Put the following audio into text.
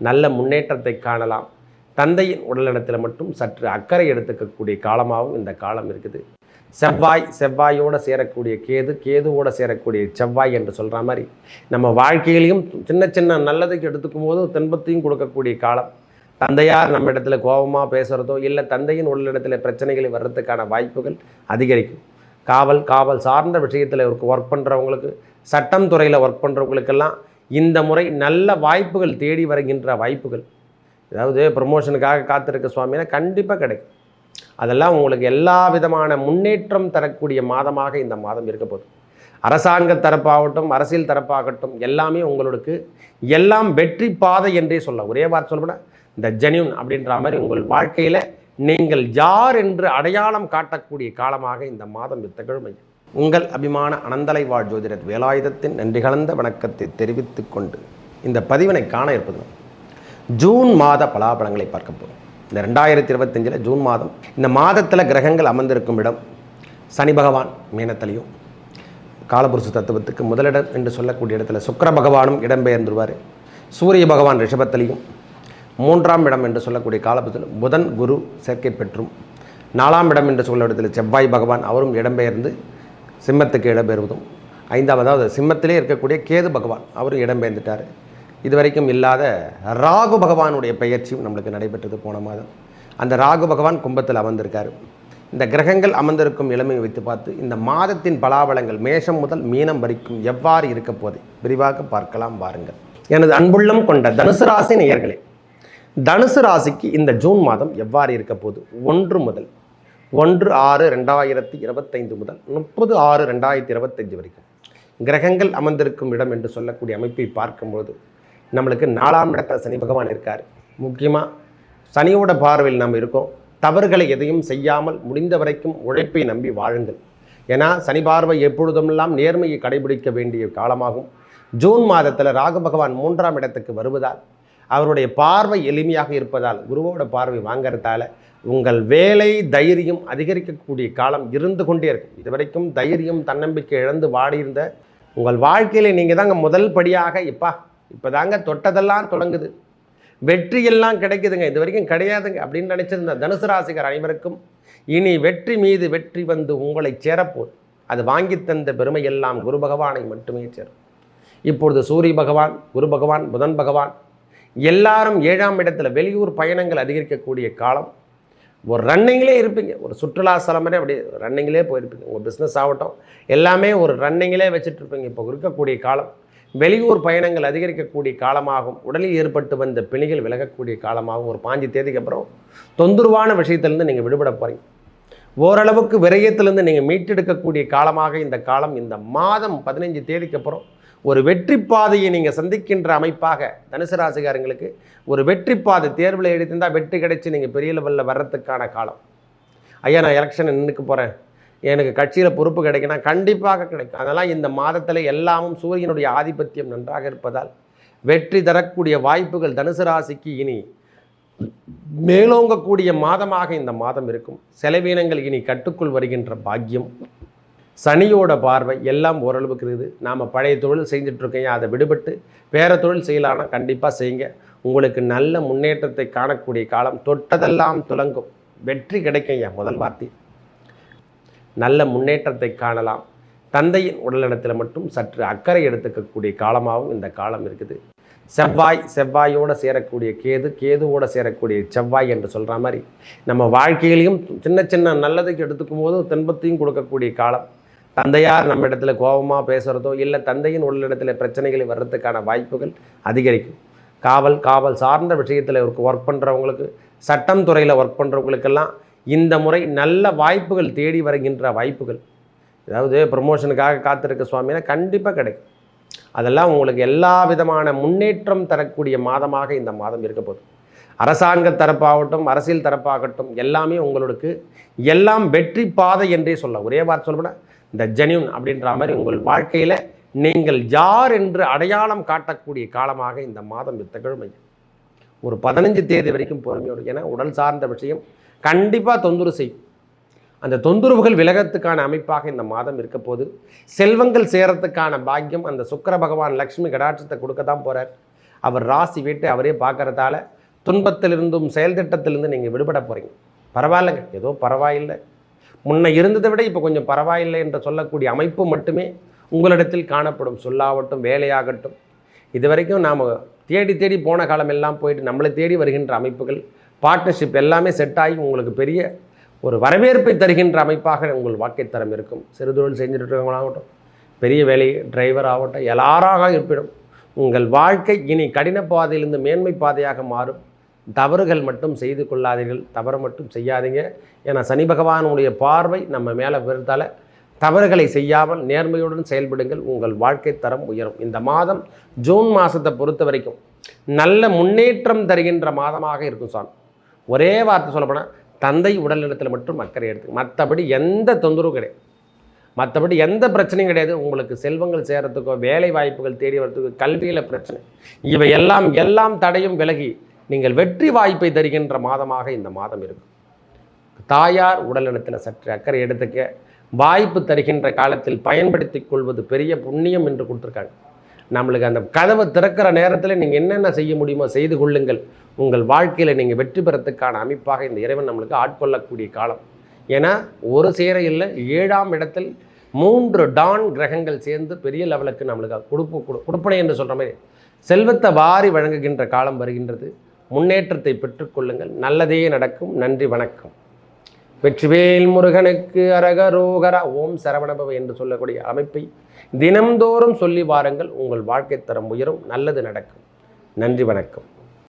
நல்ல முன்னேற்றத்தை காணலாம். தந்தையின் உடல்நலத்தில் மட்டும் சற்று அக்கறை எடுத்துக்கக்கூடிய காலமாகவும் இந்த காலம் இருக்குது. செவ்வாயோடு சேரக்கூடிய கேதுவோடு சேரக்கூடிய செவ்வாய் என்று சொல்கிற மாதிரி நம்ம வாழ்க்கையிலையும் சின்ன சின்ன நல்லதுக்கு எடுத்துக்கும் போது துன்பத்தையும் கொடுக்கக்கூடிய காலம். தந்தையார் நம்ம இடத்துல கோபமாக பேசுகிறதோ இல்லை தந்தையின் உடலிடத்தில் பிரச்சனைகளை வர்றதுக்கான வாய்ப்புகள் அதிகரிக்கும். காவல் சார்ந்த விஷயத்தில் ஒர்க் பண்ணுறவங்களுக்கு, சட்டம் துறையில் ஒர்க் பண்ணுறவங்களுக்கெல்லாம் இந்த முறை நல்ல வாய்ப்புகள் தேடி வருகின்ற வாய்ப்புகள். அதாவது ப்ரமோஷனுக்காக காத்திருக்க சுவாமினா கண்டிப்பாக கிடைக்கும். அதெல்லாம் உங்களுக்கு எல்லா விதமான முன்னேற்றம் தரக்கூடிய மாதமாக இந்த மாதம் இருக்க போகுது. அரசாங்க தரப்பாகட்டும், அரசியல் தரப்பாகட்டும், எல்லாமே உங்களுக்கு எல்லாம் வெற்றி பாதை என்றே சொல்ல. ஒரே வார்த்தை சொல்லப்போனால் இந்த ஜென்யூன் அப்படின்ற மாதிரி உங்கள் வாழ்க்கையில் நீங்கள் யார் என்று அடையாளம் காட்டக்கூடிய காலமாக இந்த மாதம் திகழும். உங்கள் அபிமான அனந்தலை வாழ் ஜோதிடர் வேலாயுதத்தின் நன்றி கலந்த வணக்கத்தை தெரிவித்து கொண்டு இந்த பதிவினை காண இருப்பது ஜூன் மாத பலாபலங்களை பார்க்க போகிறோம். இந்த 2025 ஜூன் மாதம், இந்த மாதத்தில் கிரகங்கள் அமர்ந்திருக்கும் இடம் சனி பகவான் மீனத்திலையும், காலபுருஷ தத்துவத்துக்கு முதலிடம் என்று சொல்லக்கூடிய இடத்துல சுக்கிர பகவானும் இடம்பெயர்ந்துருவார். சூரிய பகவான் ரிஷபத்திலையும், 3ஆம் இடம் என்று சொல்லக்கூடிய காலபுருஷத்தில் புதன் குரு சேர்க்கை பெற்றும், 4ஆம் இடம் என்று சொல்ல இடத்துல செவ்வாய் பகவான் அவரும் இடம்பெயர்ந்து சிம்மத்துக்கு இடம்பெயர்வதும், 5ஆம் அதாவது சிம்மத்திலே இருக்கக்கூடிய கேது பகவான் அவரும் இடம்பெயர்ந்துட்டார். இதுவரைக்கும் இல்லாத ராகு பகவானுடைய பெயர்ச்சியும் நம்மளுக்கு நடைபெற்றது போன மாதம். அந்த ராகு பகவான் கும்பத்தில் அமர்ந்திருக்கார். இந்த கிரகங்கள் அமர்ந்திருக்கும் இளமையை வைத்து பார்த்து இந்த மாதத்தின் பலாபலங்கள் மேஷம் முதல் மீனம் வரைக்கும் எவ்வாறு இருக்க போது விரிவாக பார்க்கலாம் வாருங்கள். எனது அன்புள்ளம் கொண்ட தனுசு ராசி நேயர்களே, தனுசு ராசிக்கு இந்த ஜூன் மாதம் எவ்வாறு இருக்க போது 1/6/2025 முதல் 30/6/2025 வரைக்கும் கிரகங்கள் அமர்ந்திருக்கும் இடம் என்று சொல்லக்கூடிய அமைப்பை பார்க்கும்போது நம்மளுக்கு 4ஆம் இடத்துல சனி பகவான் இருக்கார். முக்கியமாக சனியோட பார்வையில் நம்ம இருக்கோம். தவறுகளை எதையும் செய்யாமல் முடிந்த வரைக்கும் உழைப்பை நம்பி வாழுங்கள். ஏன்னா சனி பார்வை எப்பொழுதுமெல்லாம் நேர்மையை கடைபிடிக்க வேண்டிய காலமாகும். ஜூன் மாதத்தில் ராகு பகவான் 3ஆம் இடத்துக்கு வருவதால், அவருடைய பார்வை எளிமையாக இருப்பதால், குருவோட பார்வை வாங்கிறதால உங்கள் வேலை தைரியம் அதிகரிக்கக்கூடிய காலம் இருந்து கொண்டே இருக்கும். இதுவரைக்கும் தைரியம் தன்னம்பிக்கை இழந்து வாடியிருந்த உங்கள் வாழ்க்கையில் நீங்கள் தாங்க முதல் படியாக இப்போ தாங்க தொட்டதெல்லாம் தொடங்குது, வெற்றியெல்லாம் கிடைக்குதுங்க, இது வரைக்கும் கிடையாதுங்க அப்படின்னு நினச்சிருந்த தனுசு ராசிகர் அனைவருக்கும் இனி வெற்றி மீது வெற்றி வந்து உங்களை சேரப்போது. அது வாங்கி தந்த பெருமையெல்லாம் குரு பகவானை மட்டுமே சேரும். இப்பொழுது சூரிய பகவான், குரு பகவான், புதன் பகவான் எல்லாரும் 7ஆம் இடத்துல வெளியூர் பயணங்கள் அதிகரிக்கக்கூடிய காலம். ஒரு ரன்னிங்கிலே இருப்பீங்க, ஒரு சுற்றுலா ஸ்தலமே அப்படியே ரன்னிங்கிலே போயிருப்பீங்க. உங்கள் பிஸ்னஸ் ஆகட்டும் எல்லாமே ஒரு ரன்னிங்கிலே வச்சுட்ருப்பீங்க. இப்போ இருக்கக்கூடிய காலம் வெளியூர் பயணங்கள் அதிகரிக்கக்கூடிய காலமாகும். உடலில் ஏற்பட்டு வந்த பிணிகள் விலகக்கூடிய காலமாகும். ஒரு 5 தேதிக்கு அப்புறம் தொந்தரவான விஷயத்திலேருந்து நீங்கள் விடுபட போகிறீங்க. ஓரளவுக்கு விரயத்திலேருந்து நீங்கள் மீட்டெடுக்கக்கூடிய காலமாக இந்த காலம். இந்த மாதம் 15 தேதிக்கு அப்புறம் ஒரு வெற்றி பாதையை நீங்கள் சந்திக்கின்ற அமைப்பாக தனுசு ராசிகாரங்களுக்கு ஒரு வெற்றி பாதை தேர்வில் எழுதியிருந்தால் வெற்றி கிடைச்சி நீங்கள் பெரிய லெவலில் வர்றதுக்கான காலம். ஐயா நான் எலெக்ஷன் நின்றுக்கு போகிறேன், எனக்கு கட்சியில் பொறுப்பு கிடைக்குன்னா கண்டிப்பாக கிடைக்கும். அதெல்லாம் இந்த மாதத்தில் எல்லாமும் சூரியனுடைய ஆதிபத்தியம் நன்றாக இருப்பதால் வெற்றி தரக்கூடிய வாய்ப்புகள் தனுசு ராசிக்கு இனி மேலோங்கக்கூடிய மாதமாக இந்த மாதம் இருக்கும். செலவீனங்கள் இனி கட்டுக்குள் வருகின்ற பாக்கியம். சனியோட பார்வை எல்லாம் ஓரளவுக்கு இருக்குது. நாம் பழைய தொழில் செஞ்சிட்ருக்கீங்க, அதை விடுபட்டு வேறு தொழில் செய்யலான்னா கண்டிப்பாக செய்யுங்க. உங்களுக்கு நல்ல முன்னேற்றத்தை காணக்கூடிய காலம். தொட்டதெல்லாம் துலங்கும், வெற்றி கிடைக்குங்க. முதல் வார்த்தை நல்ல முன்னேற்றத்தை காணலாம். தந்தையின் உடல்நலத்தில் மட்டும் சற்று அக்கறை எடுத்துக்கக்கூடிய காலமாகவும் இந்த காலம் இருக்குது. செவ்வாயோடு சேரக்கூடிய கேதுவோடு சேரக்கூடிய செவ்வாய் என்று சொல்கிற மாதிரி நம்ம வாழ்க்கையிலையும் சின்ன சின்ன நல்லதுக்கு எடுத்துக்கும் போது துன்பத்தையும் கொடுக்கக்கூடிய காலம். தந்தையார் நம்ம இடத்துல கோபமாக பேசுகிறதோ இல்லை தந்தையின் உடலிடத்தில் பிரச்சனைகளை வர்றதுக்கான வாய்ப்புகள் அதிகரிக்கும். காவல் சார்ந்த விஷயத்தில் ஒர்க் பண்ணுறவங்களுக்கு, சட்டம் துறையில் ஒர்க் பண்ணுறவங்களுக்கெல்லாம் இந்த முறை நல்ல வாய்ப்புகள் தேடி வருகின்ற வாய்ப்புகள். அதாவது ப்ரமோஷனுக்காக காத்திருக்க சுவாமினா கண்டிப்பாக கிடைக்கும். அதெல்லாம் உங்களுக்கு எல்லா விதமான முன்னேற்றம் தரக்கூடிய மாதமாக இந்த மாதம் இருக்க போகுது. அரசாங்க தரப்பாகட்டும், அரசியல் தரப்பாகட்டும், எல்லாமே உங்களுக்கு எல்லாம் வெற்றி பாதை என்றே சொல்ல. ஒரே வார்த்தை சொல்லப்போனால் இந்த ஜென்யூன் அப்படின்ற மாதிரி உங்கள் வாழ்க்கையில் நீங்கள் யார் என்று அடையாளம் காட்டக்கூடிய காலமாக இந்த மாதம் திகழும். ஒரு 15 தேதி வரைக்கும் பொறுமையோடு, ஏன்னா உடல் சார்ந்த விஷயம் கண்டிப்பாக தொந்தரவு செய்யும். அந்த தொந்தரவுகள் விலகத்துக்கான அமைப்பாக இந்த மாதம் இருக்க போது. செல்வங்கள் சேரத்துக்கான பாக்கியம் அந்த சுக்கிர பகவான் லக்ஷ்மி கடாட்சத்தை கொடுக்க தான் போகிறார். அவர் ராசி வீட்டை அவரே பார்க்கறதால துன்பத்திலிருந்தும் செயல் திட்டத்திலிருந்து நீங்கள் விடுபட போகிறீங்க. பரவாயில்லைங்க, ஏதோ பரவாயில்லை, முன்ன இருந்ததை விட இப்போ கொஞ்சம் பரவாயில்லை என்று சொல்லக்கூடிய அமைப்பு மட்டுமே உங்களிடத்தில் காணப்படும். சொல்லாகட்டும், வேலையாகட்டும், இது வரைக்கும் நாம் தேடி தேடி போன காலம் எல்லாம் போயிட்டு நம்மளை தேடி வருகின்ற அமைப்புகள், பார்ட்னர்ஷிப் எல்லாமே செட் ஆகி உங்களுக்கு பெரிய ஒரு வரவேற்பை தருகின்ற அமைப்பாக உங்கள் வாழ்க்கை தரம் இருக்கும். சிறுதொழில் செஞ்சுட்டு இருக்கவங்களாகட்டும், பெரிய வேலை டிரைவர் ஆகட்டும், எல்லாராக இருப்பிடும் உங்கள் வாழ்க்கை இனி கடின பாதையிலிருந்து மேன்மை பாதையாக மாறும். தவறுகள் மட்டும் செய்து கொள்ளாதீர்கள், தவறு மட்டும் செய்யாதீங்க. ஏன்னா சனி பகவானுடைய பார்வை நம்ம மேலே விழுந்தால தவறுகளை செய்யாமல் நேர்மையுடன் செயல்படுங்கள். உங்கள் வாழ்க்கை தரம் உயரும். இந்த மாதம் ஜூன் மாதத்தை பொறுத்த வரைக்கும் நல்ல முன்னேற்றம் தருகின்ற மாதமாக இருக்கும் சாமி. ஒரே வார்த்தை சொல்லப்போனால் தந்தை உடல்நலத்தில் மட்டும் அக்கறை எடுத்து, மற்றபடி எந்த தொந்தரவும் கிடையாது, மற்றபடி எந்த பிரச்சனையும் கிடையாது. உங்களுக்கு செல்வங்கள் சேரத்துக்கோ, வேலை வாய்ப்புகள் தேடி வரத்துக்கோ, கல்வியில் பிரச்சனை, இவை எல்லாம் தடையும் விலகி நீங்கள் வெற்றி வாய்ப்பை தருகின்ற மாதமாக இந்த மாதம் இருக்கும். தாயார் உடல்நலத்தில் சற்று அக்கறை எடுத்துக்க வாய்ப்பு தருகின்ற காலத்தில் பயன்படுத்தி கொள்வது பெரிய புண்ணியம் என்று கொடுத்துருக்காங்க. நம்மளுக்கு அந்த கதவை திறக்கிற நேரத்தில் நீங்கள் என்னென்ன செய்ய முடியுமோ செய்து கொள்ளுங்கள். உங்கள் வாழ்க்கையில் நீங்கள் வெற்றி பெறத்துக்கான அமைப்பாக இந்த இறைவன் நம்மளுக்கு ஆட்கொள்ளக்கூடிய காலம். ஏன்னா ஒரு சேர இல்லை, 7ஆம் இடத்தில் 3 டான் கிரகங்கள் சேர்ந்து பெரிய லெவலுக்கு நம்மளுக்கு கொடுப்பனை என்று சொல்கிற மாதிரி செல்வத்தை வாரி வழங்குகின்ற காலம் வருகின்றது. முன்னேற்றத்தை பெற்றுக்கொள்ளுங்கள். நல்லதே நடக்கும். நன்றி, வணக்கம். வெற்றிவேல் முருகனுக்கு அரகரோகரா. ஓம் சரவணபவ என்று சொல்லக்கூடிய அமைப்பை தினம்தோறும் சொல்லி வாருங்கள். உங்கள் வாழ்க்கை தரம் உயரும். நல்லது நடக்கும். நன்றி, வணக்கம்.